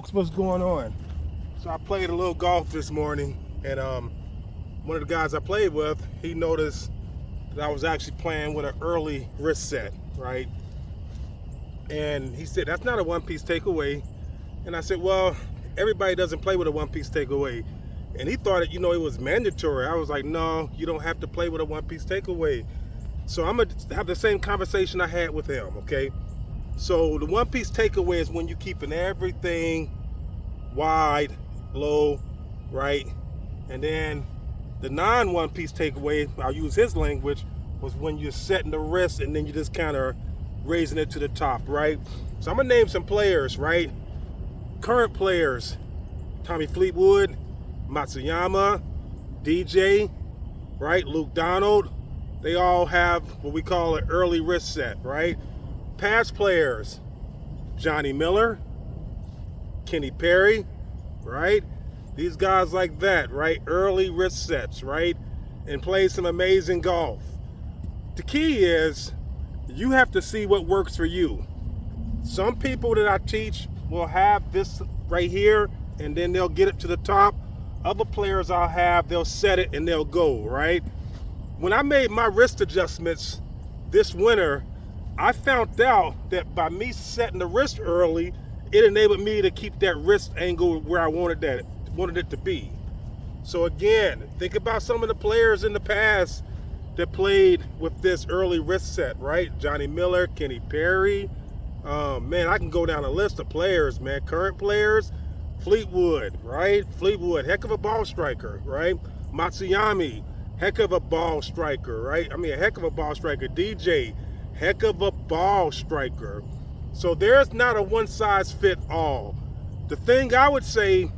folks, what's going on? So I played a little golf this morning, and one of the guys I played with, he noticed that I was actually playing with an early wrist set, right? And he said, that's not a one-piece takeaway. And I said, well, everybody doesn't play with a one-piece takeaway. And he thought it was mandatory. I was like, no, you don't have to play with a one-piece takeaway. So I'm gonna have the same conversation I had with him, okay? So the one-piece takeaway is when you're keeping everything wide, low, right? And then the non-one-piece takeaway, I'll use his language, was when you're setting the wrist and then you just kind of raising it to the top, right? So I'm gonna name some players, right? Current players: Tommy Fleetwood, Matsuyama, DJ, right? Luke Donald. They all have what we call an early wrist set, right? Past players: Johnny Miller, Kenny Perry, right? These guys like that, right? Early wrist sets, right? And play some amazing golf. The key is you have to see what works for you. Some people that I teach will have this right here and then they'll get it to the top. Other players I'll have, they'll set it and they'll go, right? When I made my wrist adjustments this winter, I found out that by me setting the wrist early, it enabled me to keep that wrist angle where I wanted it to be. So again, think about some of the players in the past that played with this early wrist set, right? Johnny Miller, Kenny Perry. Man, I can go down a list of players, man. Current players: Fleetwood, right? Fleetwood, heck of a ball striker, right? Matsuyama, heck of a ball striker, right? I mean, a heck of a ball striker. DJ, heck of a ball striker. So there's not a one size fit all. The thing I would say,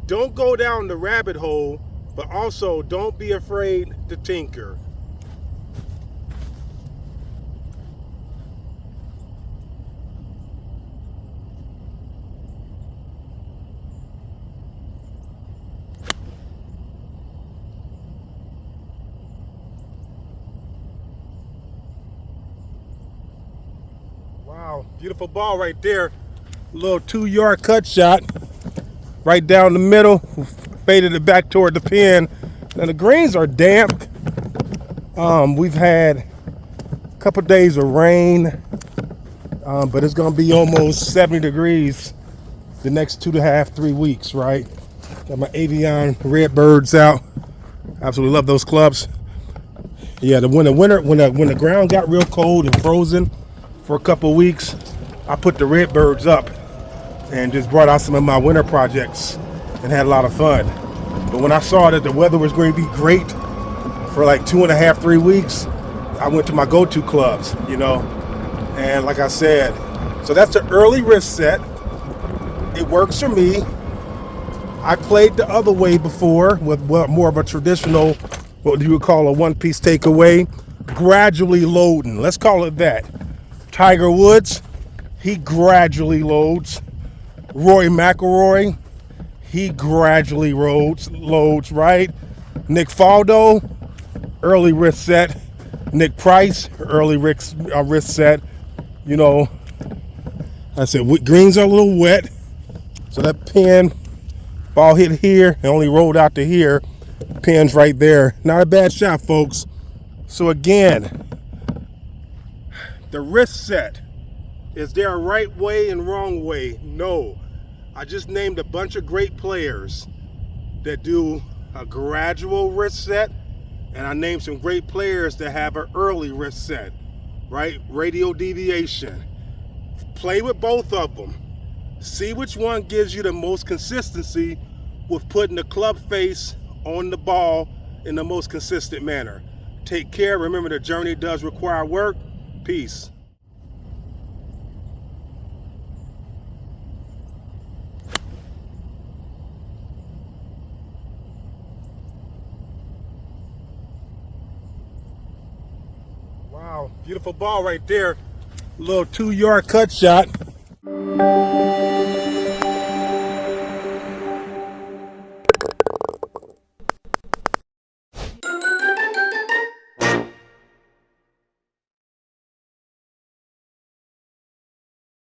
don't go down the rabbit hole, but also don't be afraid to tinker. Wow, beautiful ball right there. A little 2-yard cut shot right down the middle, faded it back toward the pin. Now the greens are damp. We've had a couple days of rain, but it's gonna be almost 70 degrees the next 2.5-3 weeks, right? Got my Avion Redbirds out. Absolutely love those clubs. Yeah, when the ground got real cold and frozen for a couple weeks, I put the Redbirds up and just brought out some of my winter projects and had a lot of fun. But when I saw that the weather was going to be great for like 2.5-3 weeks, I went to my go-to clubs, and like I said, so that's the early wrist set. It works for me. I played the other way before with more of a traditional, what you would call a one-piece takeaway, gradually loading. Let's call it that. Tiger Woods, he gradually loads. Rory McIlroy, he gradually loads, right? Nick Faldo, early wrist set. Nick Price, early wrist set. I said greens are a little wet, so that pin, ball hit here and only rolled out to here. Pin's right there. Not a bad shot, folks. So again, the wrist set, is there a right way and wrong way? No. I just named a bunch of great players that do a gradual wrist set, and I named some great players that have an early wrist set, right? Radial deviation. Play with both of them. See which one gives you the most consistency with putting the club face on the ball in the most consistent manner. Take care. Remember, the journey does require work. Peace. Wow, beautiful ball right there. A little 2-yard cut shot.